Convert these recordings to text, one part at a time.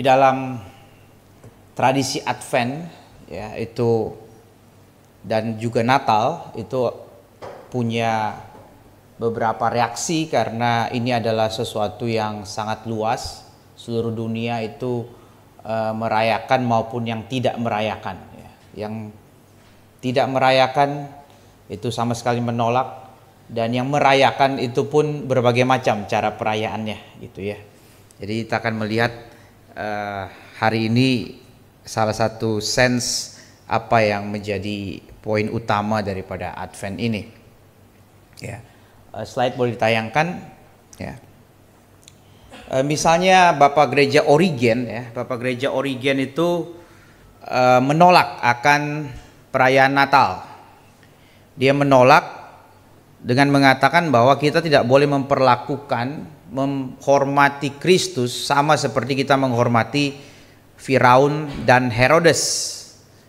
dalam tradisi Advent ya itu dan juga Natal itu punya beberapa reaksi karena ini adalah sesuatu yang sangat luas. Seluruh dunia itu merayakan maupun yang tidak merayakan ya. Yang tidak merayakan itu sama sekali menolak, dan yang merayakan itu pun berbagai macam cara perayaannya gitu ya. Jadi kita akan melihat hari ini salah satu sense apa yang menjadi poin utama daripada Advent ini. Ya, slide boleh ditayangkan. Ya, misalnya Bapak Gereja Origen, ya, Bapak Gereja Origen itu menolak akan perayaan Natal. Dia menolak dengan mengatakan bahwa kita tidak boleh menghormati Kristus sama seperti kita menghormati Firaun dan Herodes,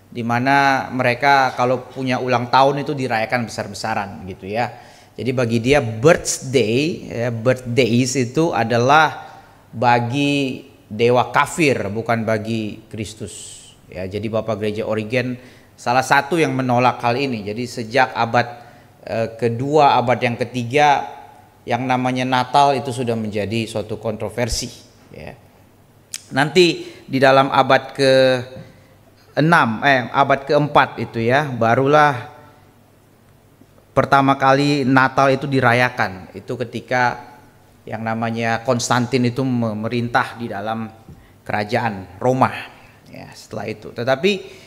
di mana mereka kalau punya ulang tahun itu dirayakan besar-besaran gitu ya. Jadi bagi dia birthdays itu adalah bagi dewa kafir, bukan bagi Kristus. Ya, jadi Bapak Gereja Origen salah satu yang menolak hal ini. Jadi sejak abad kedua, abad yang ketiga, yang namanya Natal itu sudah menjadi suatu kontroversi. Ya. Nanti di dalam abad abad keempat itu ya, barulah pertama kali Natal itu dirayakan. Itu ketika yang namanya Konstantin itu memerintah di dalam kerajaan Roma. Ya, setelah itu. Tetapi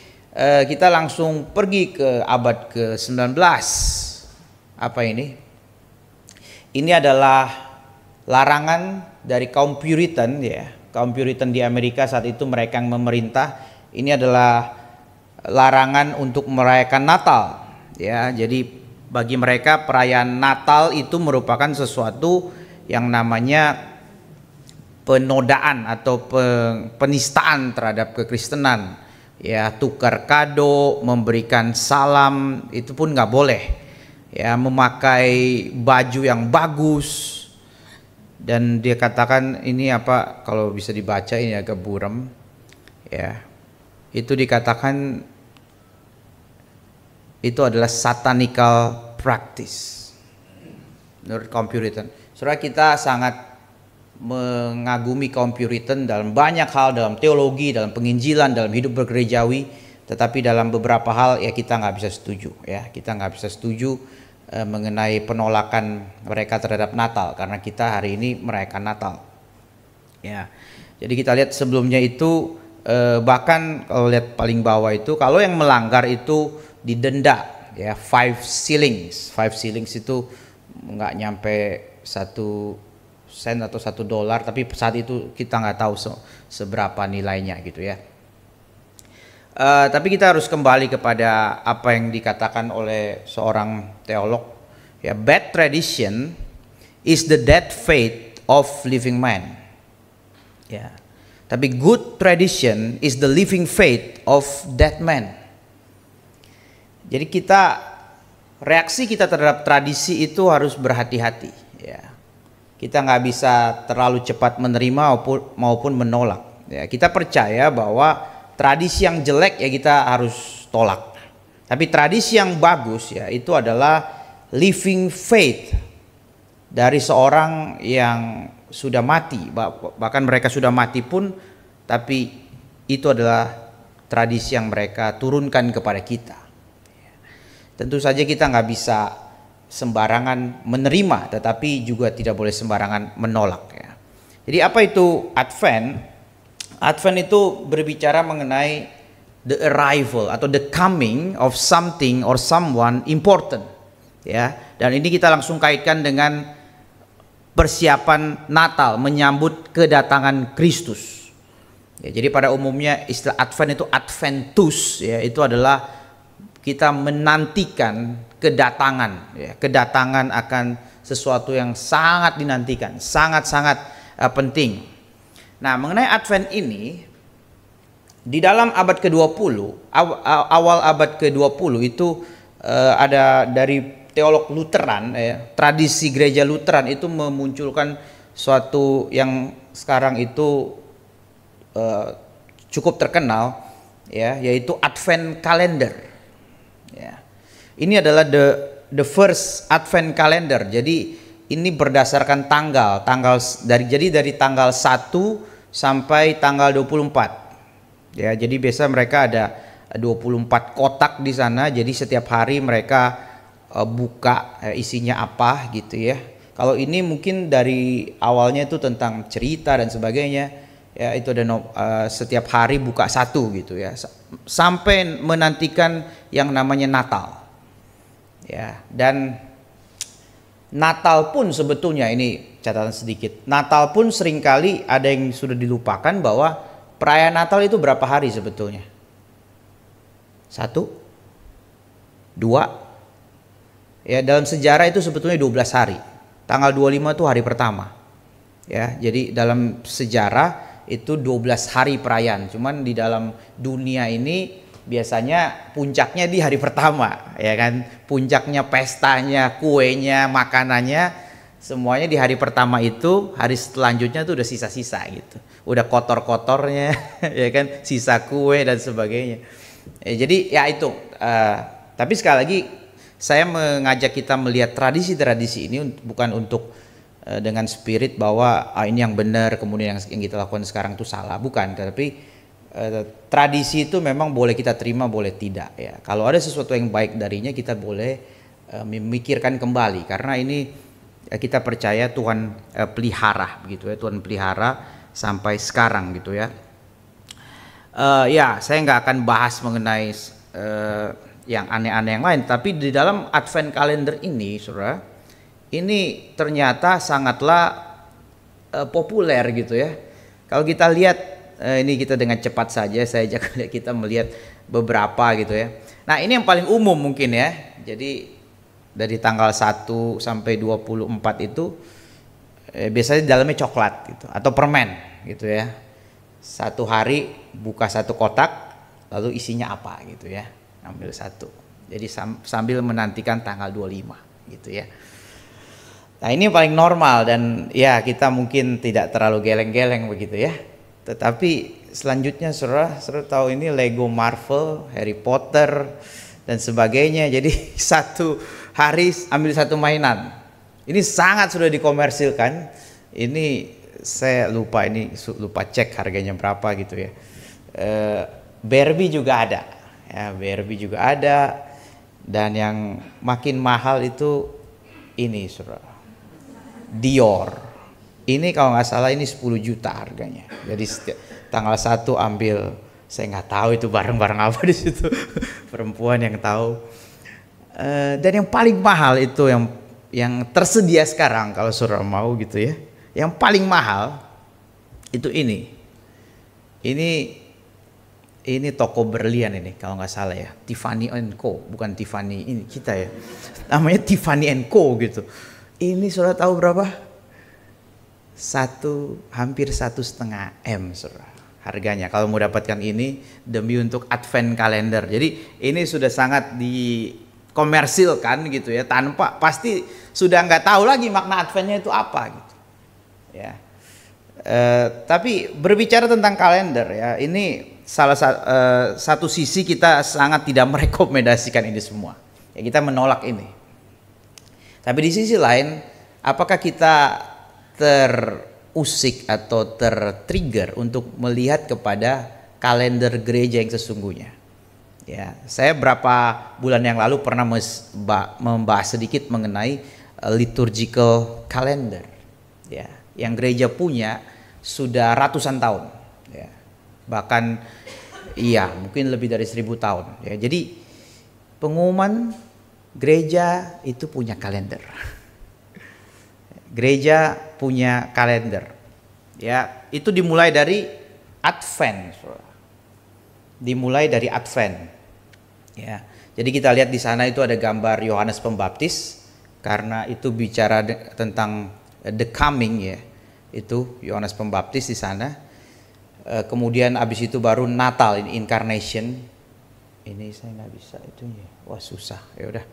kita langsung pergi ke abad ke-19. Apa ini? Ini adalah larangan dari kaum Puritan ya. Kaum Puritan di Amerika saat itu mereka yang memerintah. Ini adalah larangan untuk merayakan Natal ya. Jadi bagi mereka perayaan Natal itu merupakan sesuatu yang namanya penodaan atau penistaan terhadap kekristenan. Ya, tukar kado, memberikan salam itu pun nggak boleh. Ya, memakai baju yang bagus, dan dia katakan ini apa, kalau bisa dibaca ini agak buram. Ya, itu dikatakan itu adalah satanical practice menurut kaum Puritan. Saudara, kita sangat mengagumi kaum Puritan dalam banyak hal, dalam teologi, dalam penginjilan, dalam hidup bergerejawi, tetapi dalam beberapa hal ya kita nggak bisa setuju ya, kita nggak bisa setuju mengenai penolakan mereka terhadap Natal, karena kita hari ini merayakan Natal ya. Jadi kita lihat sebelumnya itu bahkan kalau lihat paling bawah itu, kalau yang melanggar itu didenda ya, 5 shillings. 5 shillings itu nggak nyampe 1 sen atau $1, tapi saat itu kita nggak tahu seberapa nilainya gitu ya. Tapi kita harus kembali kepada apa yang dikatakan oleh seorang teolog ya, bad tradition is the dead faith of living man ya, tapi good tradition is the living faith of dead man. Jadi reaksi kita terhadap tradisi itu harus berhati-hati ya. Kita nggak bisa terlalu cepat menerima maupun menolak. Ya, kita percaya bahwa tradisi yang jelek ya kita harus tolak. Tapi tradisi yang bagus ya itu adalah living faith dari seorang yang sudah mati. Bahkan mereka sudah mati pun, tapi itu adalah tradisi yang mereka turunkan kepada kita. Tentu saja kita nggak bisa sembarangan menerima, tetapi juga tidak boleh sembarangan menolak ya. Jadi apa itu Advent? Advent itu berbicara mengenai the arrival atau the coming of something or someone important ya. Dan ini kita langsung kaitkan dengan persiapan Natal, menyambut kedatangan Kristus. Ya, jadi pada umumnya istilah Advent itu Adventus ya, itu adalah kita menantikan kedatangan ya, kedatangan akan sesuatu yang sangat dinantikan, sangat-sangat penting. Nah, mengenai Advent ini di dalam abad ke-20, awal abad ke-20 itu ada dari teolog Lutheran ya, tradisi gereja Lutheran itu memunculkan suatu yang sekarang itu cukup terkenal, ya, yaitu Advent Calendar. Ya. Ini adalah the first Advent Calendar. Jadi ini berdasarkan tanggal dari tanggal 1 sampai tanggal 24. Ya, jadi biasa mereka ada 24 kotak di sana. Jadi setiap hari mereka buka isinya apa gitu ya. Kalau ini mungkin dari awalnya itu tentang cerita dan sebagainya. Ya, itu ada setiap hari buka satu gitu ya. Sampai menantikan yang namanya Natal. Ya, dan Natal pun sebetulnya, ini catatan sedikit, Natal pun seringkali ada yang sudah dilupakan bahwa perayaan Natal itu berapa hari sebetulnya? 1, 2, ya, dalam sejarah itu sebetulnya 12 hari. Tanggal 25 itu hari pertama. Ya, jadi dalam sejarah itu 12 hari perayaan. Cuman di dalam dunia ini biasanya puncaknya di hari pertama, ya kan? Puncaknya, pestanya, kuenya, makanannya, semuanya di hari pertama itu. Hari selanjutnya tuh udah sisa-sisa gitu, udah kotor-kotornya, ya kan? Sisa kue dan sebagainya. Jadi ya itu. Tapi sekali lagi saya mengajak kita melihat tradisi-tradisi ini bukan untuk dengan spirit bahwa ini yang benar, kemudian yang kita lakukan sekarang itu salah, bukan. Tapi tradisi itu memang boleh kita terima, boleh tidak ya. Kalau ada sesuatu yang baik darinya kita boleh memikirkan kembali, karena ini kita percaya Tuhan pelihara begitu ya, Tuhan pelihara sampai sekarang gitu ya. Ya, saya nggak akan bahas mengenai yang aneh-aneh yang lain, tapi di dalam Advent Calendar ini, saudara, ini ternyata sangatlah populer gitu ya. Kalau kita lihat, ini kita dengan cepat saja saya ajak kita melihat beberapa gitu ya. Nah, ini yang paling umum mungkin ya. Jadi dari tanggal 1 sampai 24 itu biasanya dalamnya coklat gitu atau permen gitu ya. Satu hari buka satu kotak, lalu isinya apa gitu ya. Ambil satu. Jadi sambil menantikan tanggal 25 gitu ya. Nah, ini yang paling normal dan ya kita mungkin tidak terlalu geleng-geleng begitu ya. Tetapi selanjutnya saudara tahu ini Lego Marvel, Harry Potter dan sebagainya. Jadi satu hari ambil satu mainan. Ini sangat sudah dikomersilkan. Ini saya lupa cek harganya berapa gitu ya. Barbie juga ada. Ya, Barbie juga ada. Dan yang makin mahal itu ini saudara, Dior. Ini kalau nggak salah ini 10 juta harganya. Jadi tanggal 1 ambil, saya nggak tahu itu barang-barang apa di situ. Perempuan yang tahu. Dan yang paling mahal itu yang tersedia sekarang kalau saudara mau gitu ya. Yang paling mahal itu ini. Ini toko berlian ini kalau nggak salah ya. Tiffany & Co, bukan Tiffany ini kita ya. Namanya Tiffany & Co gitu. Ini saudara tahu berapa? Hampir 1,5 M saudara harganya kalau mau dapatkan ini demi untuk Advent Calendar. Jadi ini sudah sangat dikomersilkan gitu ya, tanpa pasti sudah nggak tahu lagi makna Adventnya itu apa gitu ya. Tapi berbicara tentang kalender ya, ini salah satu sisi kita sangat tidak merekomendasikan ini semua ya, kita menolak ini. Tapi di sisi lain, apakah kita terusik atau tertrigger untuk melihat kepada kalender gereja yang sesungguhnya? Ya, saya berapa bulan yang lalu pernah membahas sedikit mengenai liturgical calendar. Ya, yang gereja punya sudah ratusan tahun. Ya, bahkan iya mungkin lebih dari 1000 tahun. Ya, jadi pengumuman gereja itu punya kalender. Gereja punya kalender. Ya, itu dimulai dari Advent. Dimulai dari Advent. Ya. Jadi kita lihat di sana itu ada gambar Yohanes Pembaptis karena itu bicara tentang the coming ya. Itu Yohanes Pembaptis di sana. Kemudian habis itu baru Natal, ini incarnation. Ini saya nggak bisa itunya. Wah, susah. Ya udah.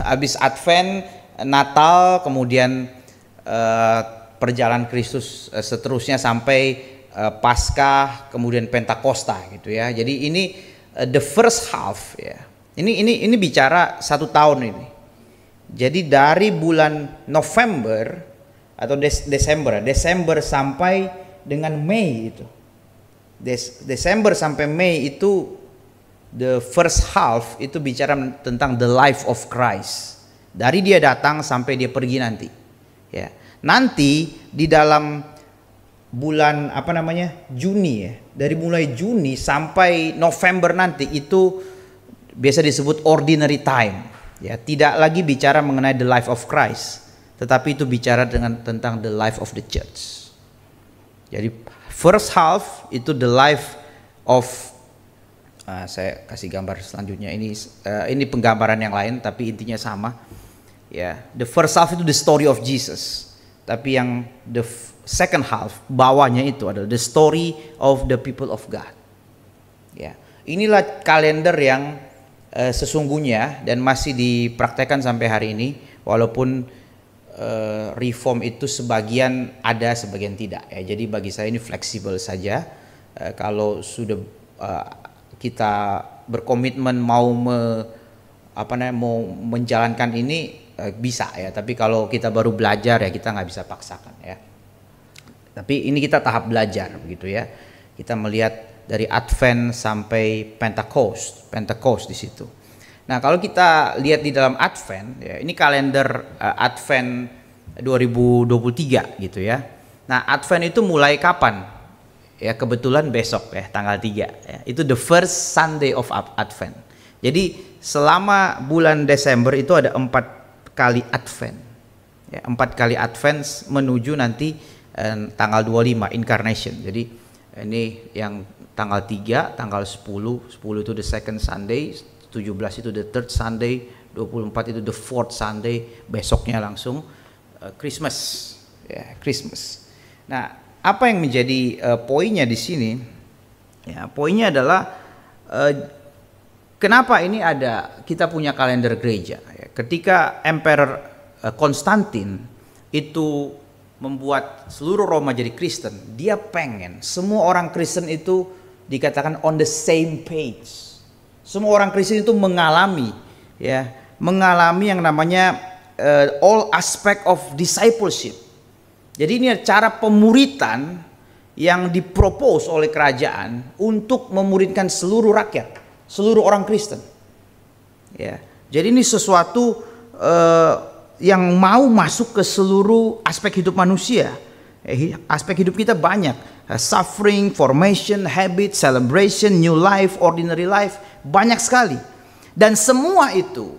Habis Advent, Natal, kemudian perjalanan Kristus seterusnya sampai Paskah, kemudian Pentakosta gitu ya. Jadi ini the first half ya. Ini bicara 1 tahun ini. Jadi dari bulan November atau Desember sampai dengan Mei itu. Desember sampai Mei itu the first half itu bicara tentang the life of Christ. Dari dia datang sampai dia pergi nanti. Ya. Nanti di dalam bulan Juni ya. Dari mulai Juni sampai November nanti itu biasa disebut ordinary time. Ya, tidak lagi bicara mengenai the life of Christ, tetapi itu bicara tentang the life of the church. Jadi first half itu the life of saya kasih gambar selanjutnya ini penggambaran yang lain tapi intinya sama. Ya, the first half itu the story of Jesus. Tapi yang the second half bawahnya itu adalah the story of the people of God. Ya, inilah kalender yang sesungguhnya dan masih dipraktekkan sampai hari ini, walaupun reform itu sebagian ada sebagian tidak. Ya, jadi bagi saya ini fleksibel saja. Kalau sudah kita berkomitmen mau menjalankan ini bisa ya, tapi kalau kita baru belajar ya kita nggak bisa paksakan ya. Tapi ini kita tahap belajar begitu ya. Kita melihat dari Advent sampai Pentecost di situ. Nah, kalau kita lihat di dalam Advent ya, ini kalender Advent 2023 gitu ya. Nah, Advent itu mulai kapan? Ya, kebetulan besok ya, tanggal 3 ya. Itu the first Sunday of Advent. Jadi selama bulan Desember itu ada 4 kali Advent. Ya, 4 kali Advent menuju nanti tanggal 25 Incarnation. Jadi ini yang tanggal 3, tanggal 10 itu the second Sunday, 17 itu the third Sunday, 24 itu the fourth Sunday, besoknya langsung Christmas. Ya, Christmas. Nah, apa yang menjadi poinnya di sini? Ya, poinnya adalah kenapa ini kita punya kalender gereja? Ya, ketika Emperor Konstantin itu membuat seluruh Roma jadi Kristen, dia pengen semua orang Kristen itu dikatakan on the same page. Semua orang Kristen itu mengalami yang namanya all aspect of discipleship. Jadi ini cara pemuritan yang dipropose oleh kerajaan untuk memuridkan seluruh rakyat, seluruh orang Kristen. Ya, jadi ini sesuatu yang mau masuk ke seluruh aspek hidup manusia. Aspek hidup kita banyak, suffering, formation, habit, celebration, new life, ordinary life, banyak sekali. Dan semua itu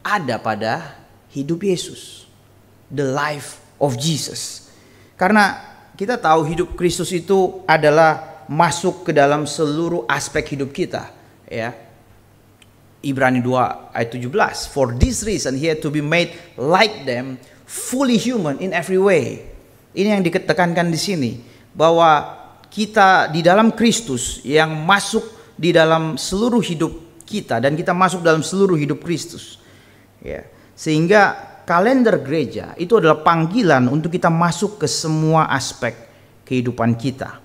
ada pada hidup Yesus, the life of Jesus. Karena kita tahu hidup Kristus itu adalah masuk ke dalam seluruh aspek hidup kita, ya. Ibrani 2 ayat 17. For this reason he had to be made like them, fully human in every way. Ini yang ditekankan di sini, bahwa kita di dalam Kristus yang masuk di dalam seluruh hidup kita dan kita masuk dalam seluruh hidup Kristus. Ya. Sehingga kalender gereja itu adalah panggilan untuk kita masuk ke semua aspek kehidupan kita,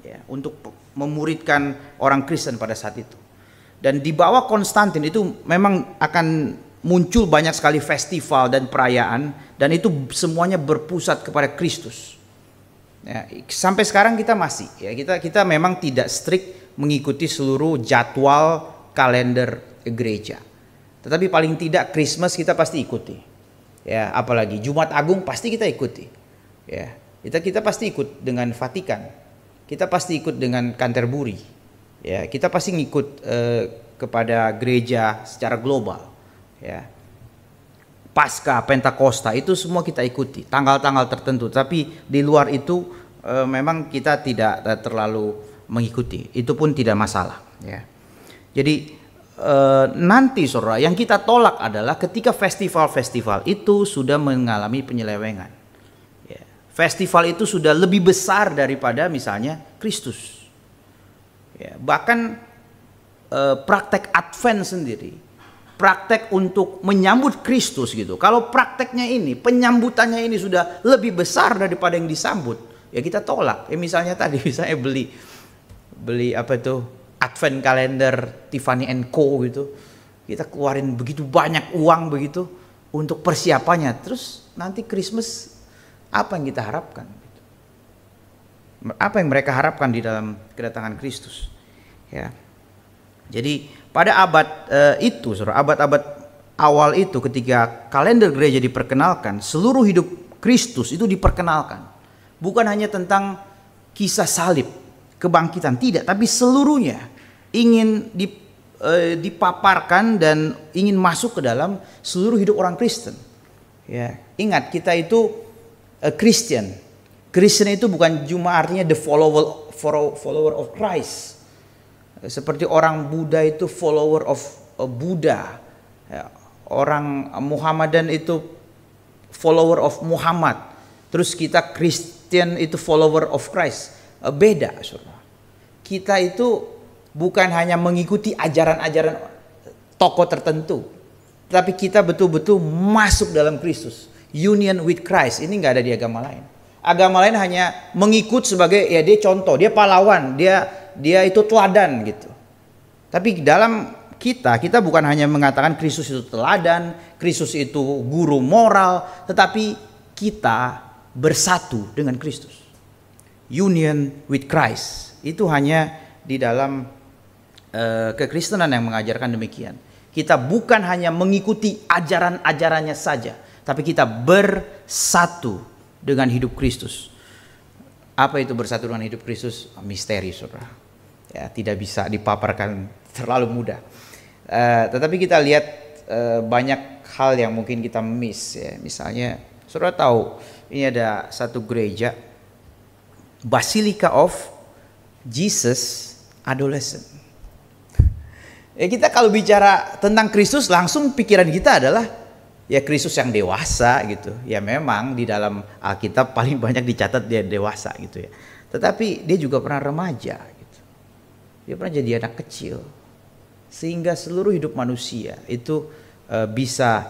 ya, untuk memuridkan orang Kristen pada saat itu. Dan di bawah Konstantin itu memang akan muncul banyak sekali festival dan perayaan, dan itu semuanya berpusat kepada Kristus. Ya, sampai sekarang kita masih, ya, kita memang tidak strict mengikuti seluruh jadwal kalender gereja. Tetapi paling tidak Christmas kita pasti ikuti. Ya, apalagi Jumat Agung pasti kita ikuti. Ya, kita pasti ikut dengan Vatikan. Kita pasti ikut dengan Canterbury. Ya, kita pasti ngikut kepada gereja secara global. Ya. Paskah, Pentakosta itu semua kita ikuti, tanggal-tanggal tertentu. Tapi di luar itu memang kita tidak terlalu mengikuti. Itu pun tidak masalah. Ya. Jadi nanti saudara, yang kita tolak adalah ketika festival-festival itu sudah mengalami penyelewengan. Ya. Festival itu sudah lebih besar daripada misalnya Kristus. Ya, bahkan praktek Advent sendiri, praktek untuk menyambut Kristus gitu. Kalau prakteknya ini, penyambutannya ini sudah lebih besar daripada yang disambut, ya kita tolak. Misalnya tadi misalnya beli apa itu Advent Calendar Tiffany & Co gitu, kita keluarin begitu banyak uang begitu untuk persiapannya, terus nanti Christmas apa yang kita harapkan? Apa yang mereka harapkan di dalam kedatangan Kristus? Ya, jadi pada abad itu, saudara, abad-abad awal itu ketika kalender gereja diperkenalkan, seluruh hidup Kristus itu diperkenalkan. Bukan hanya tentang kisah salib, kebangkitan, tidak, tapi seluruhnya ingin dipaparkan dan ingin masuk ke dalam seluruh hidup orang Kristen. Ya, ingat kita itu Christian. Christian itu bukan cuma artinya the follower of Christ. Seperti orang Buddha itu follower of Buddha, ya, orang Muhammadan itu follower of Muhammad, terus kita Kristen itu follower of Christ. Beda, saudara. Kita itu bukan hanya mengikuti ajaran-ajaran tokoh tertentu, tapi kita betul-betul masuk dalam Kristus, union with Christ. Ini nggak ada di agama lain. Agama lain hanya mengikut sebagai, ya dia contoh, dia pahlawan, dia itu teladan gitu. Tapi dalam kita bukan hanya mengatakan Kristus itu teladan, Kristus itu guru moral, tetapi kita bersatu dengan Kristus. Union with Christ. Itu hanya di dalam kekristenan yang mengajarkan demikian. Kita bukan hanya mengikuti ajaran-ajarannya saja, tapi kita bersatu dengan hidup Kristus. Apa itu bersatu dengan hidup Kristus? Misteri, saudara. Ya, tidak bisa dipaparkan terlalu mudah. Tetapi kita lihat banyak hal yang mungkin kita miss. Ya. Misalnya, saudara tahu ini ada satu gereja, Basilica of Jesus Adolescent. Ya, kita kalau bicara tentang Kristus, langsung pikiran kita adalah ya Kristus yang dewasa gitu. Ya memang di dalam Alkitab paling banyak dicatat dia dewasa gitu ya. Tetapi dia juga pernah remaja gitu. Dia pernah jadi anak kecil. Sehingga seluruh hidup manusia itu bisa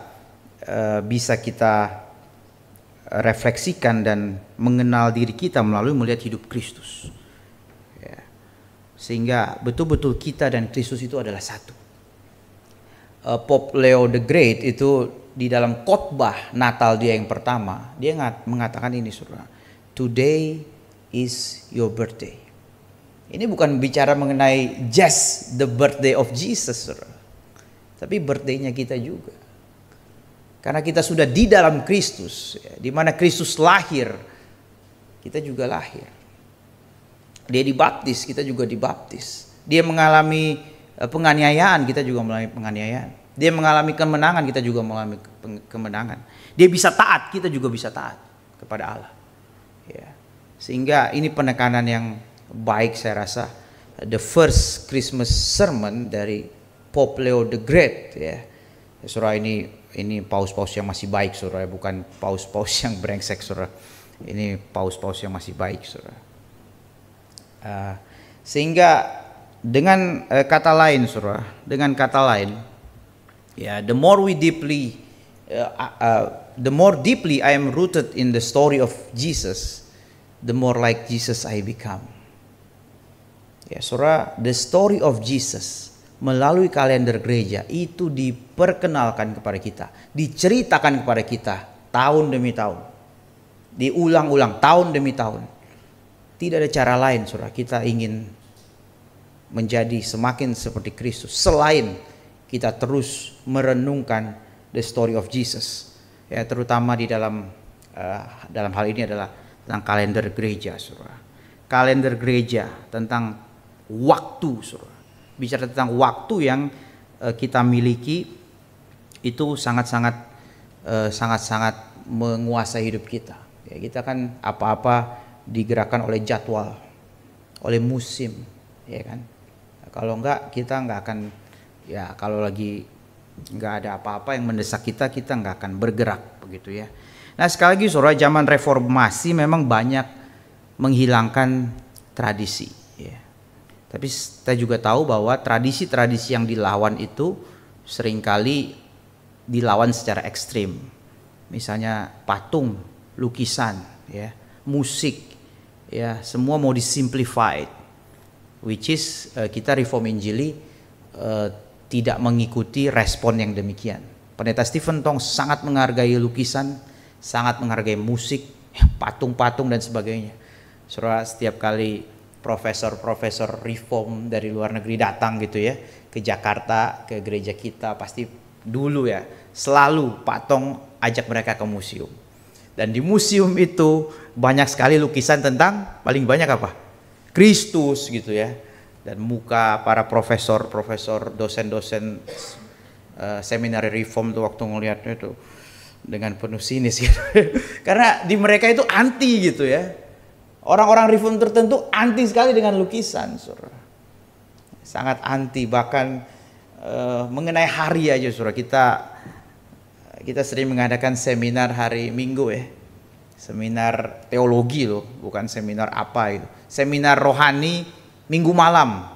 kita refleksikan dan mengenal diri kita melalui melihat hidup Kristus. Ya. Sehingga betul-betul kita dan Kristus itu adalah satu. Pope Leo the Great itu di dalam khotbah Natal dia yang pertama, dia mengatakan ini, saudara. Today is your birthday. Ini bukan bicara mengenai just the birthday of Jesus, saudara. Tapi birthday-nya kita juga. Karena kita sudah di dalam Kristus, ya, di mana Kristus lahir, kita juga lahir. Dia dibaptis, kita juga dibaptis. Dia mengalami penganiayaan, kita juga mengalami penganiayaan. Dia mengalami kemenangan, kita juga mengalami kemenangan. Dia bisa taat, kita juga bisa taat kepada Allah. Ya. Sehingga ini penekanan yang baik, saya rasa. The first Christmas sermon dari Pope Leo the Great, ya. Saudara, ini paus-paus yang masih baik, saudara, bukan paus-paus yang brengsek, saudara. Ini paus-paus yang masih baik, saudara. Sehingga dengan kata lain, saudara, dengan kata lain, ya, the more deeply I am rooted in the story of Jesus, the more like Jesus I become. Ya, saudara, the story of Jesus melalui kalender gereja itu diperkenalkan kepada kita, diceritakan kepada kita tahun demi tahun, diulang-ulang tahun demi tahun. Tidak ada cara lain, saudara, kita ingin menjadi semakin seperti Kristus selain kita terus merenungkan the story of Jesus. Ya, terutama di dalam hal ini adalah tentang kalender gereja, saudara. Kalender gereja tentang waktu, saudara. Bicara tentang waktu yang kita miliki itu sangat-sangat menguasai hidup kita. Ya, kita kan apa-apa digerakkan oleh jadwal, oleh musim, ya kan. Kalau enggak, kita enggak akan, ya kalau lagi enggak ada apa-apa yang mendesak kita enggak akan bergerak, begitu ya. Nah, sekali lagi, saudara, zaman reformasi memang banyak menghilangkan tradisi, ya. Tapi kita juga tahu bahwa tradisi-tradisi yang dilawan itu seringkali dilawan secara ekstrim. Misalnya patung, lukisan, ya, musik, ya semua mau disimplified, which is kita Reform Injili tidak mengikuti respon yang demikian. Pendeta Stephen Tong sangat menghargai lukisan, sangat menghargai musik, patung-patung dan sebagainya. Saudara, setiap kali profesor-profesor reform dari luar negeri datang gitu ya ke Jakarta, ke gereja kita, pasti dulu ya selalu Pak Tong ajak mereka ke museum. Dan di museum itu banyak sekali lukisan tentang, paling banyak apa? Kristus gitu ya. Dan muka para profesor-profesor, dosen-dosen seminar reform tuh waktu ngelihatnya itu dengan penuh sinis gitu. Karena di mereka itu anti gitu ya. Orang-orang reform tertentu anti sekali dengan lukisan, saudara. Sangat anti, bahkan mengenai hari aja, saudara. Kita sering mengadakan seminar hari Minggu ya. Seminar teologi loh, bukan seminar apa itu. Seminar rohani Minggu malam.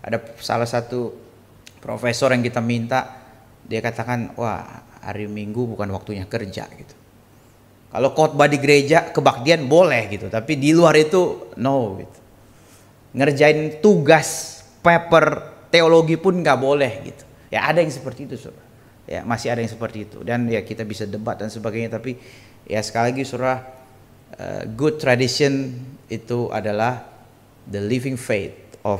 Ada salah satu profesor yang kita minta, dia katakan, wah hari Minggu bukan waktunya kerja gitu. Kalau khotbah di gereja kebaktian boleh gitu, tapi di luar itu no gitu. Ngerjain tugas paper teologi pun nggak boleh gitu. Ya ada yang seperti itu, saudara. Ya masih ada yang seperti itu, dan ya kita bisa debat dan sebagainya, tapi ya sekali lagi saudara, good tradition itu adalah the living faith of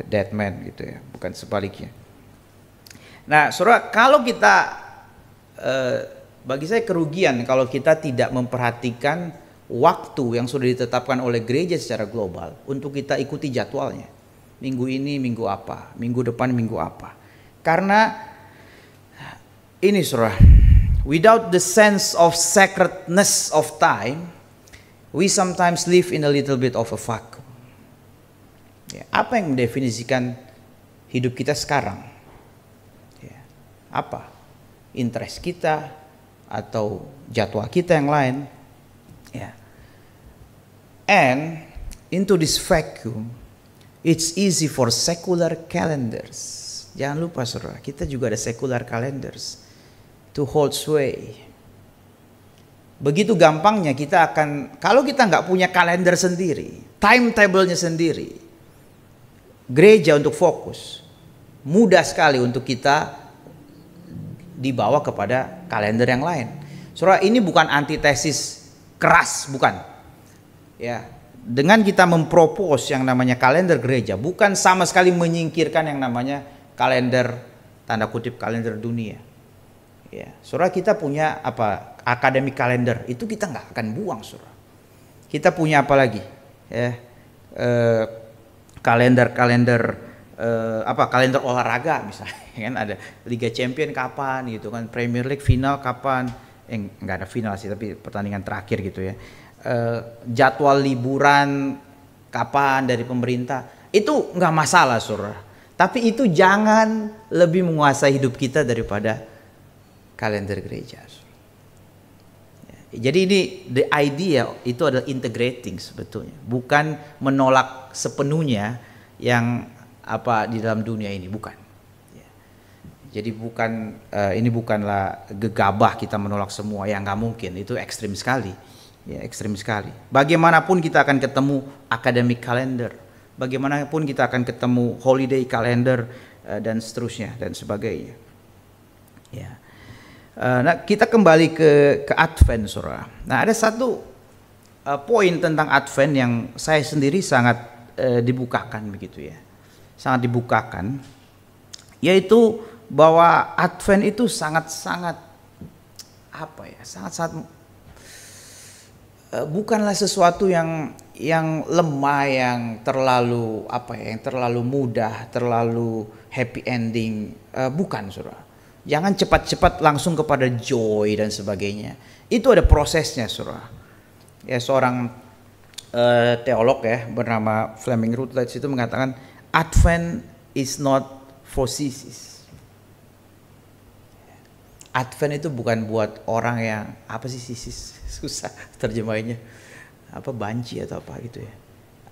dead man gitu ya, bukan sebaliknya. Nah saudara, kalau kita bagi saya kerugian kalau kita tidak memperhatikan waktu yang sudah ditetapkan oleh gereja secara global untuk kita ikuti jadwalnya. Minggu ini minggu apa, minggu depan minggu apa. Karena ini saudara, without the sense of sacredness of time, we sometimes live in a little bit of a vacuum. Ya, apa yang mendefinisikan hidup kita sekarang? Ya, apa? Interest kita atau jadwal kita yang lain? Ya. And into this vacuum, it's easy for secular calendars. Jangan lupa saudara, kita juga ada secular calendars to hold sway. Begitu gampangnya kita akan, kalau kita nggak punya kalender sendiri, timetable-nya sendiri, gereja untuk fokus, mudah sekali untuk kita dibawa kepada kalender yang lain. Saudara, ini bukan antitesis keras, bukan. Ya, dengan kita mempropos yang namanya kalender gereja, bukan sama sekali menyingkirkan yang namanya kalender, tanda kutip kalender dunia. Ya, saudara, kita punya apa? Akademik kalender, itu kita nggak akan buang, saudara. Kita punya apa lagi? Ya, kalender olahraga misalnya kan, ada Liga Champion kapan gitu kan, Premier League final kapan, nggak ada final sih tapi pertandingan terakhir gitu ya, jadwal liburan kapan dari pemerintah, itu nggak masalah saudara, tapi itu jangan lebih menguasai hidup kita daripada kalender gereja. Jadi ini the idea itu adalah integrating sebetulnya, bukan menolak sepenuhnya yang apa di dalam dunia ini, bukan. Jadi bukan ini bukanlah gegabah kita menolak semua, yang nggak mungkin, itu ekstrim sekali, ya ekstrim sekali. Bagaimanapun kita akan ketemu academic calendar, bagaimanapun kita akan ketemu holiday calendar dan seterusnya dan sebagainya. Ya. Nah kita kembali ke Advent, saudara. Nah ada satu poin tentang Advent yang saya sendiri sangat dibukakan begitu ya, sangat dibukakan, yaitu bahwa Advent itu sangat-sangat apa ya, sangat-sangat bukanlah sesuatu yang lemah, yang terlalu apa ya, yang terlalu mudah, terlalu happy ending, bukan saudara. Jangan cepat-cepat langsung kepada joy dan sebagainya. Itu ada prosesnya, saudara. Ya, seorang teolog ya bernama Fleming Rutledge itu mengatakan Advent is not for sissies. Advent itu bukan buat orang yang apa sih sisis, susah terjemahinnya, apa banci atau apa gitu ya,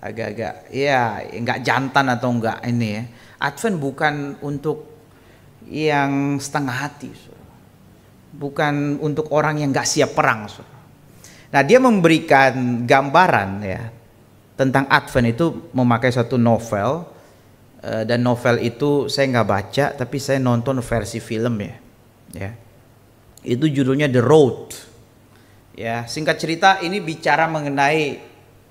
agak-agak ya nggak jantan atau enggak ini ya. Advent bukan untuk yang setengah hati, bukan untuk orang yang nggak siap perang. Nah dia memberikan gambaran ya tentang Advent itu memakai satu novel, dan novel itu saya nggak baca tapi saya nonton versi film ya. Itu judulnya The Road. Ya, singkat cerita ini bicara mengenai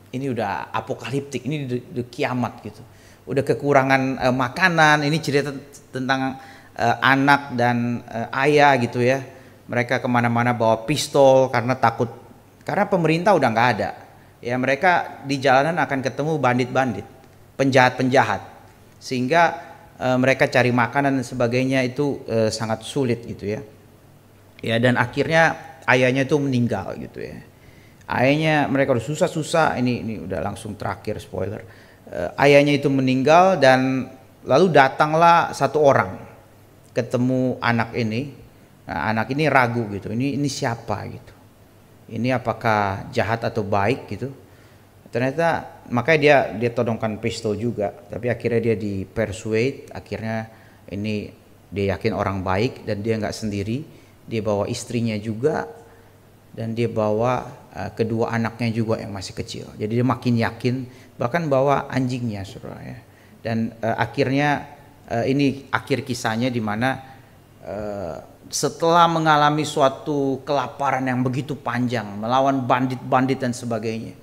ini udah apokaliptik, ini udah kiamat gitu. Udah kekurangan makanan, ini cerita tentang anak dan ayah gitu ya. Mereka kemana-mana bawa pistol karena takut, karena pemerintah udah nggak ada. Ya, mereka di jalanan akan ketemu bandit-bandit, penjahat-penjahat, sehingga mereka cari makanan dan sebagainya itu sangat sulit gitu ya. Ya, dan akhirnya ayahnya itu meninggal gitu ya. Ayahnya, mereka udah susah-susah, ini udah langsung terakhir spoiler. Ayahnya itu meninggal dan lalu datanglah satu orang ketemu anak ini. Nah, anak ini ragu gitu. Ini siapa gitu. Ini apakah jahat atau baik gitu. Ternyata makanya dia todongkan pistol juga, tapi akhirnya dia dipersuade, akhirnya ini dia yakin orang baik dan dia nggak sendiri. Dia bawa istrinya juga dan dia bawa kedua anaknya juga yang masih kecil. Jadi dia makin yakin, bahkan bawa anjingnya, saudara ya. Dan akhirnya ini akhir kisahnya di mana setelah mengalami suatu kelaparan yang begitu panjang, melawan bandit-bandit dan sebagainya,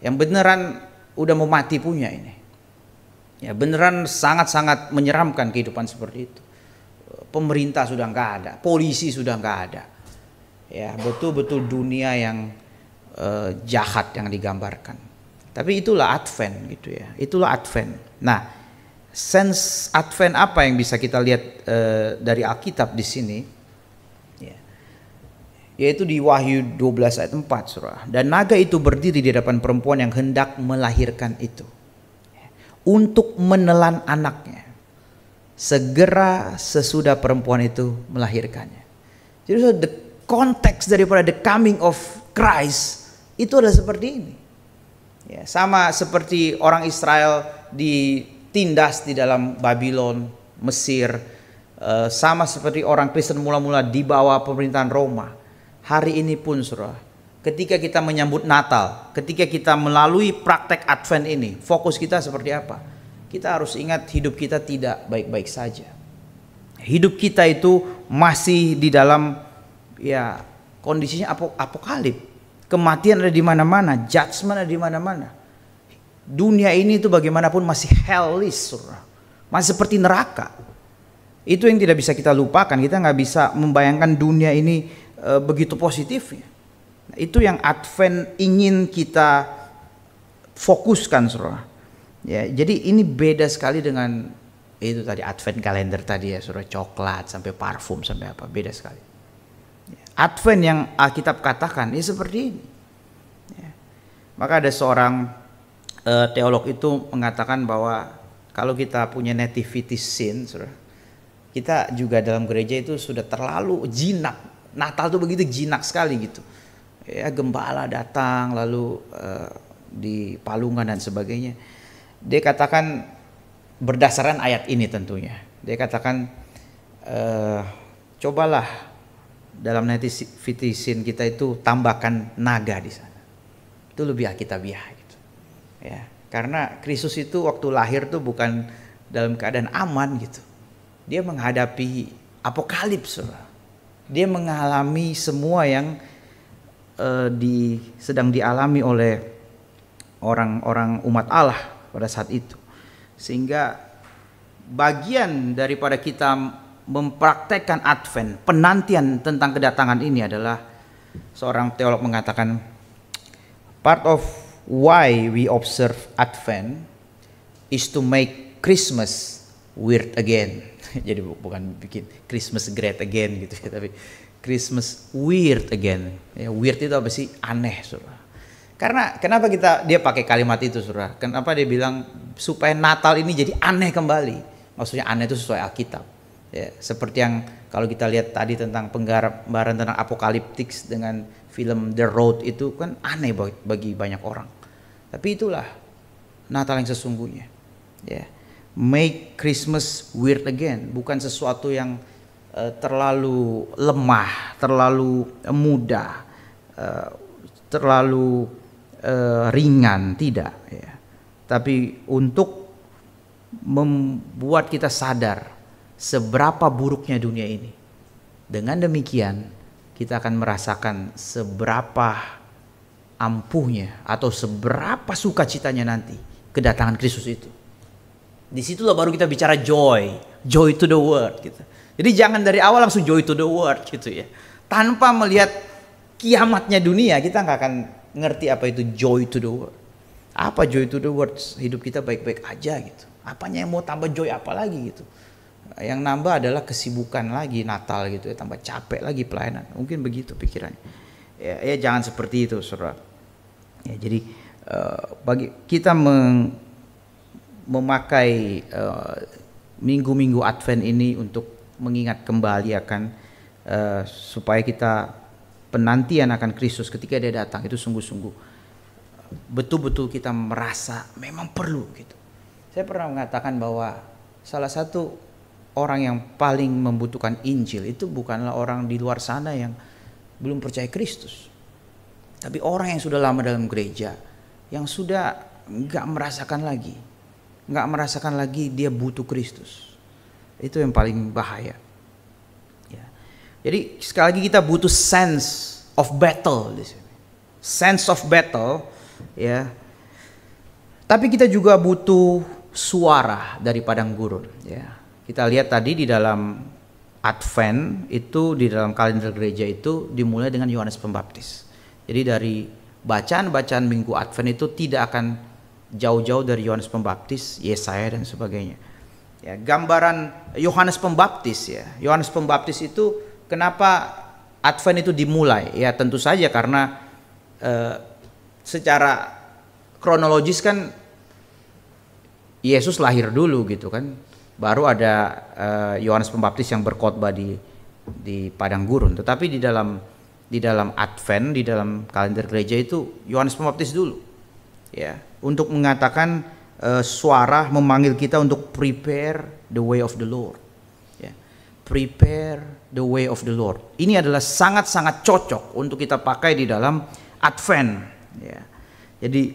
yang beneran udah mau mati punya ini. Ya, beneran sangat-sangat menyeramkan kehidupan seperti itu. Pemerintah sudah nggak ada, polisi sudah nggak ada, ya betul-betul dunia yang jahat yang digambarkan. Tapi itulah Advent gitu ya, itulah Advent. Nah, sense Advent apa yang bisa kita lihat dari Alkitab di sini? Ya, yaitu di Wahyu 12 ayat 4, saudara. Dan naga itu berdiri di hadapan perempuan yang hendak melahirkan itu, untuk menelan anaknya segera sesudah perempuan itu melahirkannya. Jadi the konteks daripada the coming of Christ itu adalah seperti ini. Ya, sama seperti orang Israel ditindas di dalam Babylon, Mesir, sama seperti orang Kristen mula-mula di bawah pemerintahan Roma. Hari ini pun, saudara, ketika kita menyambut Natal, ketika kita melalui praktek Advent ini, fokus kita seperti apa? Kita harus ingat hidup kita tidak baik-baik saja. Hidup kita itu masih di dalam ya kondisinya apokalip. Kematian ada di mana-mana, judgment ada di mana-mana. Dunia ini itu bagaimanapun masih hellish, saudara. Masih seperti neraka. Itu yang tidak bisa kita lupakan. Kita nggak bisa membayangkan dunia ini begitu positifnya. Nah, itu yang Advent ingin kita fokuskan, saudara. Ya, jadi ini beda sekali dengan itu tadi Advent kalender tadi ya, saudara, coklat sampai parfum sampai apa, beda sekali. Advent yang Alkitab katakan ya seperti ini. Ya. Maka ada seorang teolog itu mengatakan bahwa kalau kita punya nativity scene, saudara, kita juga dalam gereja itu sudah terlalu jinak. Natal itu begitu jinak sekali gitu. Ya, gembala datang lalu di palungan dan sebagainya. Dia katakan berdasarkan ayat ini tentunya. Dia katakan cobalah dalam nativity scene kita itu tambahkan naga di sana. Itu lebih alkitabiah gitu. Ya, karena Kristus itu waktu lahir tuh bukan dalam keadaan aman gitu. Dia menghadapi apokalips. Dia mengalami semua yang sedang dialami oleh orang-orang umat Allah pada saat itu. Sehingga bagian daripada kita mempraktekkan Advent, penantian tentang kedatangan ini adalah, seorang teolog mengatakan, part of why we observe Advent is to make Christmas weird again. Jadi bukan bikin Christmas great again gitu ya, tapi Christmas weird again. Ya, weird itu apa sih? Aneh, saudara. Karena kenapa dia pakai kalimat itu, saudara? Kenapa dia bilang supaya Natal ini jadi aneh kembali? Maksudnya aneh itu sesuai Alkitab. Ya, seperti yang kalau kita lihat tadi tentang penggambaran tentang apokaliptik dengan film The Road, itu kan aneh bagi banyak orang. Tapi itulah Natal yang sesungguhnya. Ya, make Christmas weird again, bukan sesuatu yang terlalu lemah, terlalu mudah, terlalu ringan, tidak ya. tapi untuk membuat kita sadar seberapa buruknya dunia ini. Dengan demikian kita akan merasakan seberapa ampuhnya atau seberapa sukacitanya nanti kedatangan Kristus itu. Disitulah baru kita bicara joy to the world gitu. Jadi jangan dari awal langsung joy to the world gitu ya. Tanpa melihat kiamatnya dunia, kita nggak akan ngerti apa itu joy to the world. Apa joy to the world? Hidup kita baik-baik aja gitu. Apanya yang mau tambah joy apa lagi gitu? Yang nambah adalah kesibukan lagi Natal gitu ya, tambah capek lagi pelayanan. Mungkin begitu pikirannya. Ya jangan seperti itu, saudara. Ya, jadi bagi kita memakai minggu-minggu Advent ini untuk mengingat kembali akan supaya kita penantian akan Kristus ketika Dia datang itu sungguh-sungguh betul-betul kita merasa memang perlu gitu. Saya pernah mengatakan bahwa salah satu orang yang paling membutuhkan Injil itu bukanlah orang di luar sana yang belum percaya Kristus, tapi orang yang sudah lama dalam gereja, yang sudah nggak merasakan lagi dia butuh Kristus. Itu yang paling bahaya. Ya. Jadi sekali lagi kita butuh sense of battle di sini. Sense of battle, ya. Tapi kita juga butuh suara dari padang gurun. Ya. Kita lihat tadi di dalam Advent itu, di dalam kalender gereja itu dimulai dengan Yohanes Pembaptis. Jadi dari bacaan-bacaan minggu Advent itu tidak akan jauh-jauh dari Yohanes Pembaptis, Yesaya dan sebagainya. Ya, gambaran Yohanes Pembaptis ya. Yohanes Pembaptis itu kenapa Advent itu dimulai? Ya tentu saja karena secara kronologis kan Yesus lahir dulu gitu kan. Baru ada Yohanes Pembaptis yang berkhotbah di padang gurun. Tetapi di dalam Advent, di dalam kalender gereja itu Yohanes Pembaptis dulu. Ya, untuk mengatakan suara memanggil kita untuk prepare the way of the Lord. Ya, prepare the way of the Lord. Ini adalah sangat-sangat cocok untuk kita pakai di dalam Advent. Ya. Jadi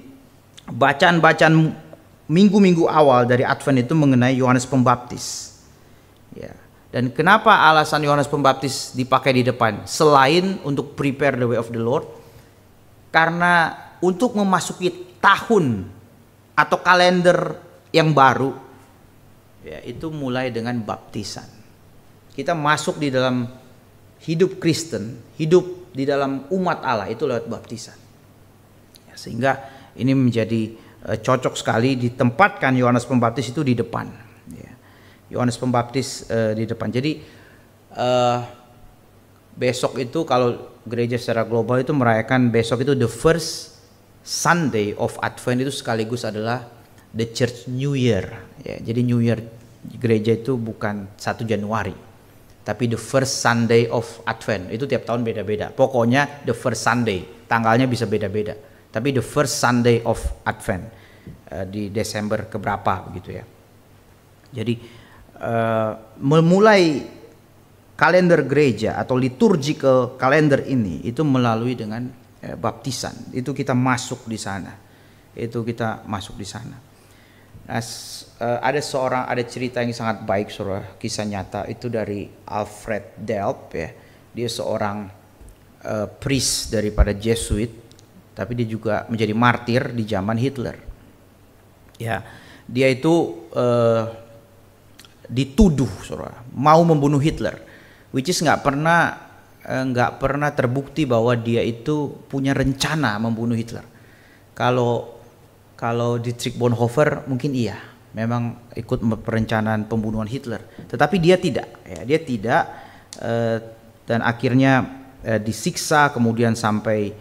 bacaan-bacaan minggu-minggu awal dari Advent itu mengenai Yohanes Pembaptis. Ya. Dan kenapa alasan Yohanes Pembaptis dipakai di depan? Selain untuk prepare the way of the Lord, karena untuk memasuki tahun atau kalender yang baru, ya, itu mulai dengan baptisan. Kita masuk di dalam hidup Kristen, hidup di dalam umat Allah itu lewat baptisan. Ya, sehingga ini menjadi cocok sekali ditempatkan Yohanes Pembaptis itu di depan. Yohanes Pembaptis di depan. Jadi besok itu kalau gereja secara global itu merayakan besok itu the first Sunday of Advent itu sekaligus adalah the Church New Year. Ya, jadi New Year gereja itu bukan 1 Januari, tapi the first Sunday of Advent. Itu tiap tahun beda-beda. Pokoknya the first Sunday, tanggalnya bisa beda-beda. Tapi the first Sunday of Advent di Desember keberapa begitu ya. Jadi memulai kalender gereja atau liturgical kalender ini itu melalui dengan baptisan. Itu kita masuk di sana. Nah, ada cerita yang sangat baik, saudara, kisah nyata itu dari Alfred Delp ya. Dia seorang priest daripada Jesuit, tapi dia juga menjadi martir di zaman Hitler. Ya, dia itu dituduh, saudara, mau membunuh Hitler, which is nggak pernah terbukti bahwa dia itu punya rencana membunuh Hitler. Kalau Dietrich Bonhoeffer mungkin iya, memang ikut perencanaan pembunuhan Hitler, tetapi dia tidak. Ya, dia tidak, dan akhirnya disiksa, kemudian sampai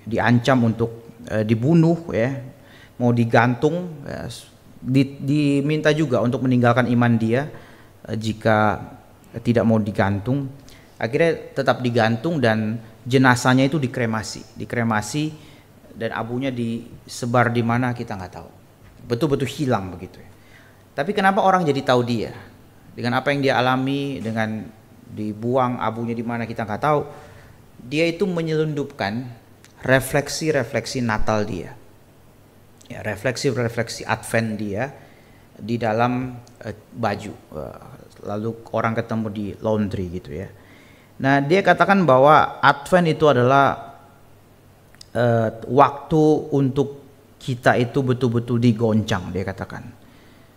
diancam untuk dibunuh, ya, mau digantung, ya, diminta juga untuk meninggalkan iman dia jika tidak mau digantung. Akhirnya tetap digantung dan jenazahnya itu dikremasi dan abunya disebar di mana kita nggak tahu. Betul-betul hilang begitu. Tapi kenapa orang jadi tahu dia? Dengan apa yang dia alami, dengan dibuang abunya di mana kita nggak tahu. Dia itu menyelundupkan refleksi-refleksi Natal dia. Ya, refleksi-refleksi Advent dia di dalam baju. Lalu orang ketemu di laundry gitu ya. Nah, dia katakan bahwa Advent itu adalah waktu untuk kita itu betul-betul digoncang, dia katakan.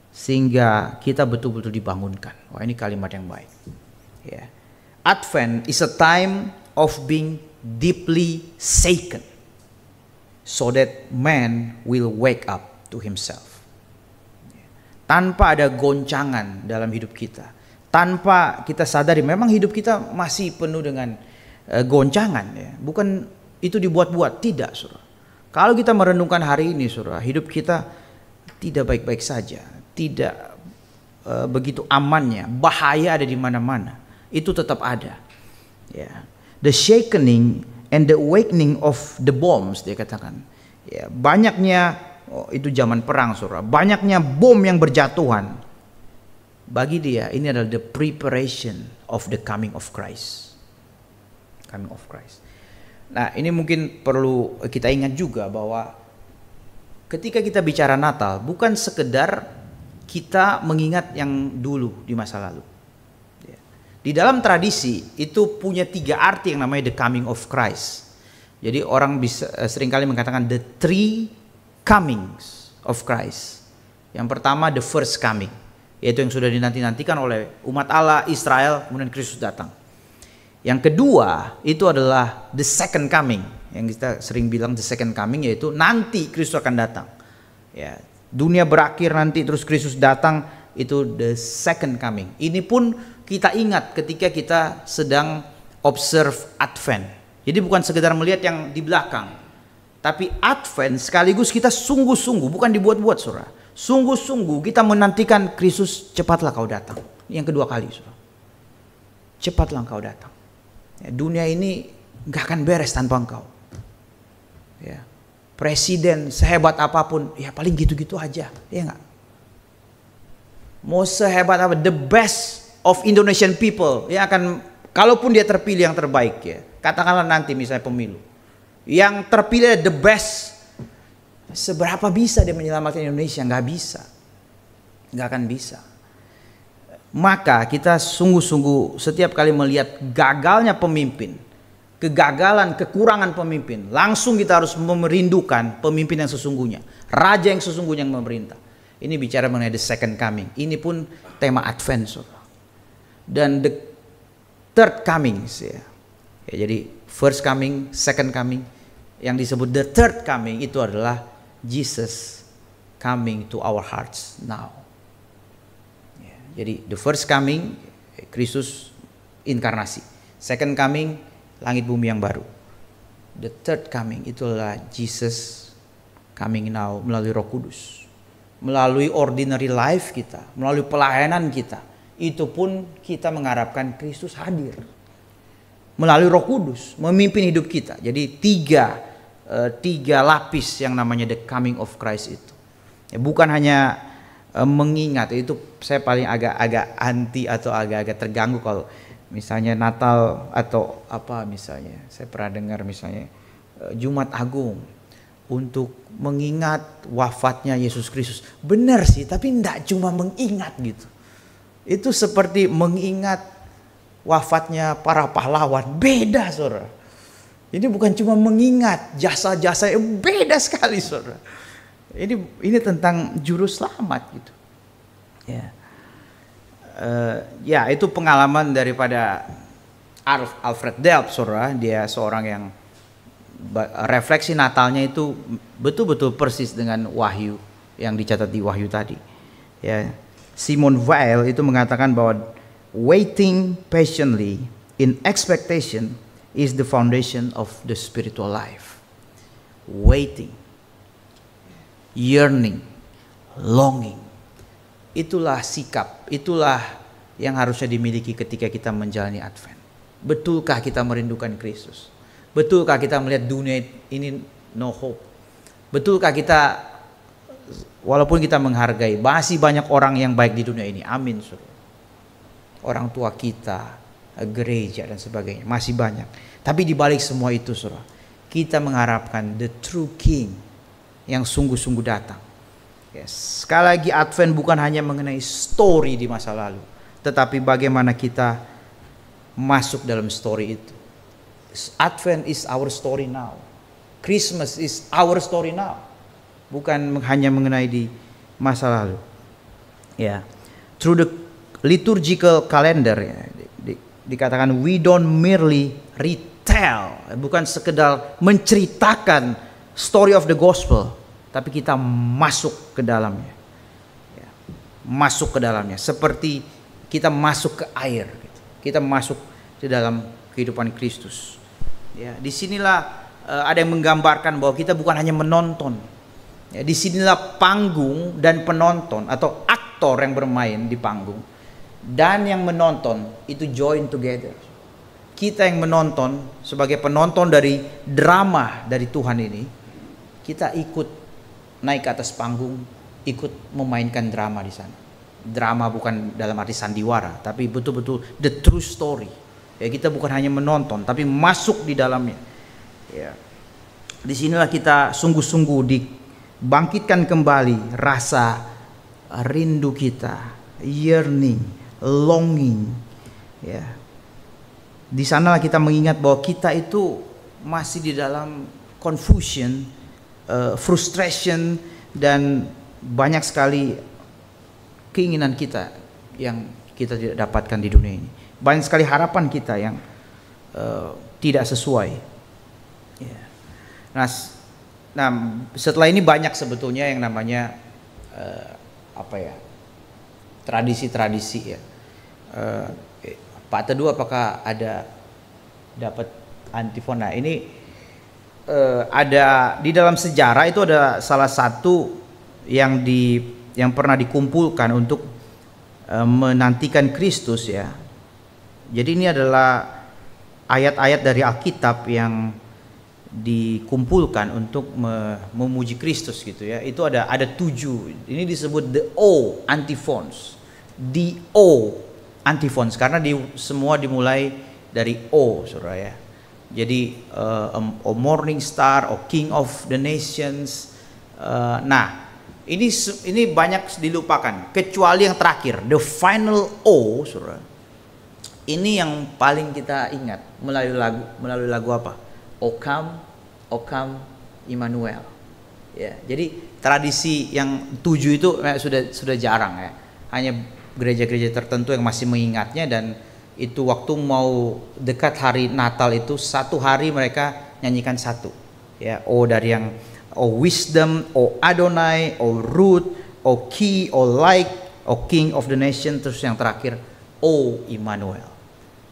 Sehingga kita betul-betul dibangunkan. Wah, ini kalimat yang baik. Ya. Advent is a time of being deeply shaken, so that man will wake up to himself. Tanpa ada goncangan dalam hidup kita, tanpa kita sadari memang hidup kita masih penuh dengan goncangan, ya. Bukan itu dibuat-buat, tidak, saudara. Kalau kita merenungkan hari ini, saudara, hidup kita tidak baik-baik saja, tidak begitu amannya, bahaya ada di mana-mana, itu tetap ada. Ya. The shakening and the awakening of the bombs, dia katakan. Ya, banyaknya, itu zaman perang, saudara. Banyaknya bom yang berjatuhan. Bagi dia, ini adalah the preparation of the coming of Christ. Coming of Christ. Nah, ini mungkin perlu kita ingat juga bahwa ketika kita bicara Natal, bukan sekedar kita mengingat yang dulu di masa lalu. Di dalam tradisi itu punya 3 arti yang namanya the coming of Christ. Jadi orang bisa seringkali mengatakan the 3 comings of Christ. Yang pertama the first coming, yaitu yang sudah dinanti-nantikan oleh umat Allah Israel, kemudian Kristus datang. Yang kedua itu adalah the second coming, yang kita sering bilang the second coming, yaitu nanti Kristus akan datang. Ya, dunia berakhir nanti terus Kristus datang, itu the second coming. Ini pun kita ingat ketika kita sedang observe Advent. Jadi bukan sekedar melihat yang di belakang, tapi Advent sekaligus kita sungguh-sungguh, bukan dibuat-buat, saudara. Sungguh-sungguh kita menantikan Kristus, cepatlah kau datang. Yang kedua kali, saudara. Cepatlah kau datang. Ya, dunia ini gak akan beres tanpa engkau. Ya, presiden sehebat apapun, ya paling gitu-gitu aja, ya nggak? Mau sehebat apa, the best of Indonesian people yang akan, kalaupun dia terpilih yang terbaik, ya, katakanlah nanti misalnya pemilu, yang terpilih the best, seberapa bisa dia menyelamatkan Indonesia? Nggak bisa, nggak akan bisa. Maka kita sungguh-sungguh setiap kali melihat gagalnya pemimpin, kegagalan, kekurangan pemimpin, langsung kita harus merindukan pemimpin yang sesungguhnya, raja yang sesungguhnya yang memerintah. Ini bicara mengenai the second coming. Ini pun tema Advent, saudara. Dan the third coming, ya. Ya, jadi first coming, second coming. Yang disebut the third coming itu adalah Jesus coming to our hearts now. Jadi the first coming, Kristus inkarnasi. Second coming, langit bumi yang baru. The third coming itulah Jesus coming now melalui Roh Kudus. Melalui ordinary life kita, melalui pelayanan kita. Itu pun kita mengharapkan Kristus hadir. Melalui Roh Kudus memimpin hidup kita. Jadi tiga lapis yang namanya the coming of Christ itu. Ya, bukan hanya mengingat, itu saya paling agak anti atau agak terganggu kalau misalnya Natal atau apa, misalnya saya pernah dengar misalnya Jumat Agung untuk mengingat wafatnya Yesus Kristus. Benar sih, tapi tidak cuma mengingat gitu. Itu seperti mengingat wafatnya para pahlawan. Beda, saudara. Ini bukan cuma mengingat jasa-jasa, beda sekali, saudara. Ini tentang juru selamat gitu. Ya. Ya, itu pengalaman daripada Alfred Delp, saudara. Dia seorang yang refleksi Natalnya itu betul-betul persis dengan wahyu yang dicatat di wahyu tadi. Ya. Simon Weil itu mengatakan bahwa waiting patiently in expectation is the foundation of the spiritual life. Waiting, yearning, longing. Itulah sikap, itulah yang harusnya dimiliki ketika kita menjalani Advent. Betulkah kita merindukan Kristus? Betulkah kita melihat dunia ini no hope? Betulkah kita, walaupun kita menghargai, masih banyak orang yang baik di dunia ini, amin, saudara. Orang tua kita, gereja dan sebagainya, masih banyak. Tapi di balik semua itu, saudara, kita mengharapkan the true King yang sungguh-sungguh datang. Yes. Sekali lagi, Advent bukan hanya mengenai story di masa lalu, tetapi bagaimana kita masuk dalam story itu. Advent is our story now. Christmas is our story now. Bukan hanya mengenai di masa lalu. Ya. Through the liturgical calendar, ya, dikatakan we don't merely retell, bukan sekedar menceritakan story of the gospel, tapi kita masuk ke dalamnya. Ya. Masuk ke dalamnya seperti kita masuk ke air gitu. Kita masuk di dalam kehidupan Kristus. Ya, disinilah ada yang menggambarkan bahwa kita bukan hanya menonton. Ya, disinilah panggung dan penonton atau aktor yang bermain di panggung dan yang menonton itu join together. Kita yang menonton sebagai penonton dari drama dari Tuhan ini, kita ikut naik ke atas panggung, ikut memainkan drama di sana. Drama bukan dalam arti sandiwara, tapi betul-betul the true story. Ya, kita bukan hanya menonton, tapi masuk di dalamnya. Ya. Disinilah kita sungguh-sungguh dibangkitkan kembali rasa rindu kita, yearning, longing. Ya. Di sanalah kita mengingat bahwa kita itu masih di dalam confusion, frustration, dan banyak sekali keinginan kita yang kita tidak dapatkan di dunia ini. Banyak sekali harapan kita yang tidak sesuai. Yeah. Nah, setelah ini banyak sebetulnya yang namanya tradisi-tradisi ya. Pak Teduh, apakah ada dapat antifona? Ini ada di dalam sejarah itu ada salah satu yang pernah dikumpulkan untuk menantikan Kristus ya. Jadi ini adalah ayat-ayat dari Alkitab yang dikumpulkan untuk memuji Kristus gitu ya. Itu ada 7. Ini disebut the O antiphons. The O antiphons karena semua dimulai dari O, Saudara ya. Jadi O morning star, O King of the nations. Nah, ini banyak dilupakan kecuali yang terakhir, the final O, Saudara. Ini yang paling kita ingat melalui lagu apa? O come Immanuel. Ya, jadi tradisi yang 7 itu sudah jarang ya. Hanya gereja-gereja tertentu yang masih mengingatnya, dan itu waktu mau dekat hari Natal itu satu hari mereka nyanyikan satu. Ya, O dari yang O wisdom, O Adonai, O root, O key, O light, O King of the nation, terus yang terakhir O Immanuel.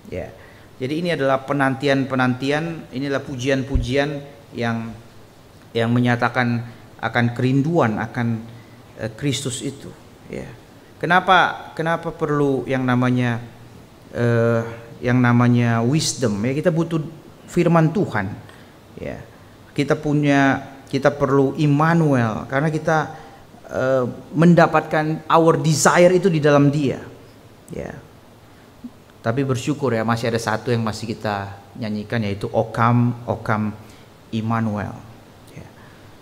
Ya. Jadi ini adalah penantian-penantian, inilah pujian-pujian yang menyatakan akan kerinduan akan Kristus itu. Ya. Kenapa perlu yang namanya wisdom? Ya, kita butuh firman Tuhan. Ya. Kita perlu Immanuel karena kita mendapatkan our desire itu di dalam Dia. Ya. Tapi bersyukur ya masih ada satu yang masih kita nyanyikan, yaitu O come Immanuel. Ya.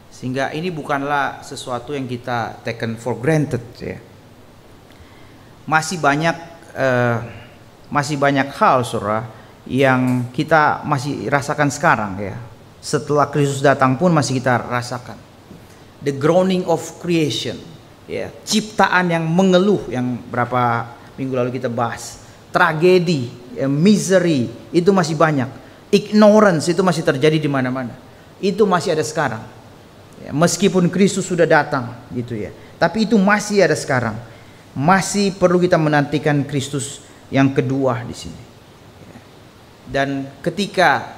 Sehingga ini bukanlah sesuatu yang kita taken for granted ya. Masih banyak hal, Saudara, yang kita masih rasakan sekarang ya. Setelah Kristus datang pun masih kita rasakan. The groaning of creation, ya, ciptaan yang mengeluh yang berapa minggu lalu kita bahas. Tragedi, ya, misery itu masih banyak. Ignorance itu masih terjadi di mana-mana. Itu masih ada sekarang. Ya, meskipun Kristus sudah datang gitu ya. Tapi itu masih ada sekarang. Masih perlu kita menantikan Kristus yang kedua di sini. Ya. Dan ketika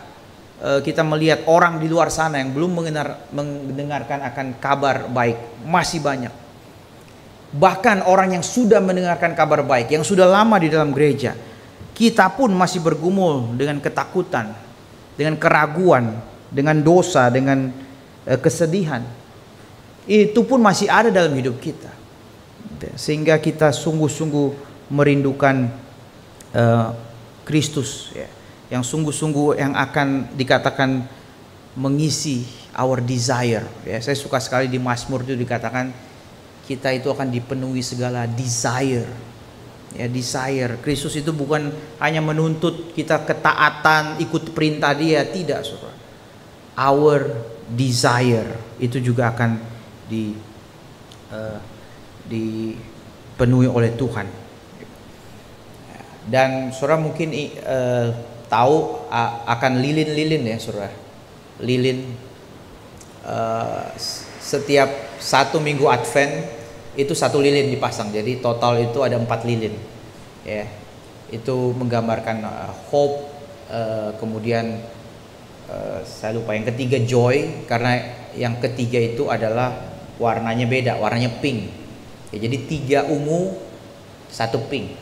kita melihat orang di luar sana yang belum mendengarkan akan kabar baik, masih banyak. Bahkan orang yang sudah mendengarkan kabar baik, yang sudah lama di dalam gereja, kita pun masih bergumul dengan ketakutan, dengan keraguan, dengan dosa, dengan kesedihan. Itu pun masih ada dalam hidup kita. Sehingga kita sungguh-sungguh merindukan Kristus ya, yang sungguh-sungguh yang akan dikatakan mengisi our desire. Ya, saya suka sekali di Mazmur itu dikatakan kita itu akan dipenuhi segala desire. Ya, desire. Kristus itu bukan hanya menuntut kita ketaatan, ikut perintah Dia, tidak, Saudara. Our desire itu juga akan dipenuhi oleh Tuhan. Dan Saudara mungkin tahu akan lilin-lilin ya, Saudara. Lilin setiap 1 minggu Advent itu 1 lilin dipasang, jadi total itu ada 4 lilin. Ya, itu menggambarkan hope. Kemudian saya lupa yang ketiga joy, karena yang ketiga itu adalah warnanya beda, warnanya pink. Ya, jadi 3 ungu, 1 pink.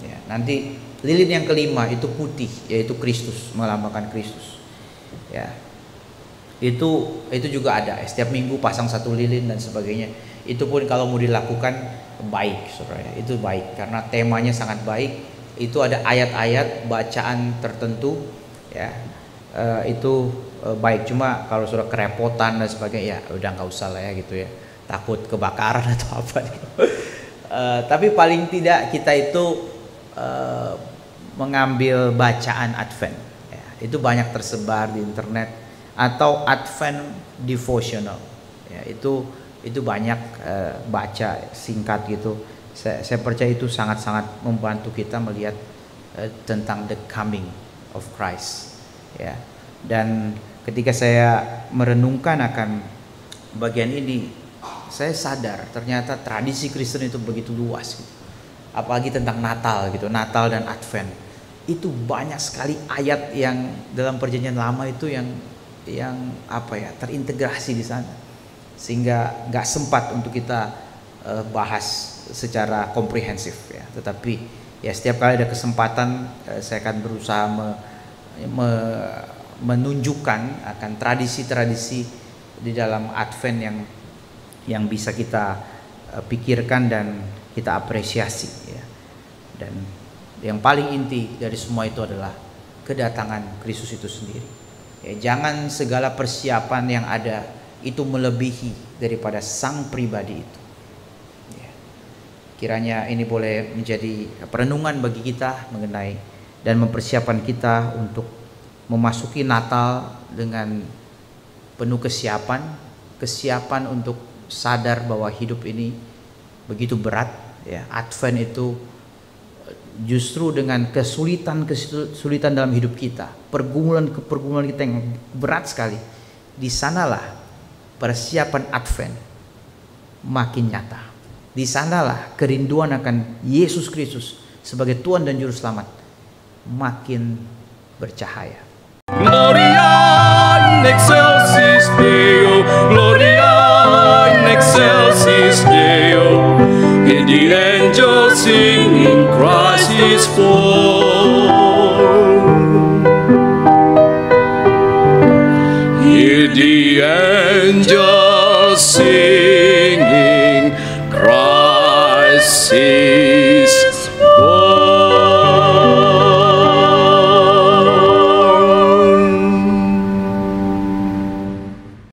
Ya, nanti lilin yang kelima itu putih, yaitu Kristus, melambangkan Kristus. Ya, itu juga ada. Setiap minggu pasang 1 lilin dan sebagainya. Itu pun kalau mau dilakukan baik, Saudara. Itu baik karena temanya sangat baik. Itu ada ayat-ayat bacaan tertentu, ya. Itu baik. Cuma kalau Saudara kerepotan dan sebagainya, ya udah nggak usah lah ya gitu ya. Takut kebakaran atau apa gitu. Tapi paling tidak kita itu mengambil bacaan Advent. Ya, itu banyak tersebar di internet. Atau Advent devotional, ya, itu banyak baca singkat gitu. Saya percaya itu sangat-sangat membantu kita melihat tentang the coming of Christ, ya. Dan ketika saya merenungkan akan bagian ini, saya sadar ternyata tradisi Kristen itu begitu luas gitu. Apalagi tentang Natal gitu, Natal dan Advent. Itu banyak sekali ayat yang dalam Perjanjian Lama itu yang apa ya, terintegrasi di sana, sehingga nggak sempat untuk kita bahas secara komprehensif ya. Tetapi ya setiap kali ada kesempatan saya akan berusaha menunjukkan akan tradisi-tradisi di dalam Advent yang bisa kita pikirkan dan kita apresiasi ya. Dan yang paling inti dari semua itu adalah kedatangan Kristus itu sendiri. Ya, jangan segala persiapan yang ada itu melebihi daripada sang pribadi itu. Ya. Kiranya ini boleh menjadi perenungan bagi kita mengenai dan mempersiapkan kita untuk memasuki Natal dengan penuh kesiapan untuk sadar bahwa hidup ini begitu berat. Ya, Advent itu justru dengan kesulitan dalam hidup kita, pergumulan kita yang berat sekali, di sanalah persiapan Advent makin nyata. Di sanalah kerinduan akan Yesus Kristus sebagai Tuhan dan Juru Selamat makin bercahaya. Gloria in excelsis Deo, Gloria in excelsis Deo. Hear the angels singing, Christ is born. Hear the angels singing, Christ is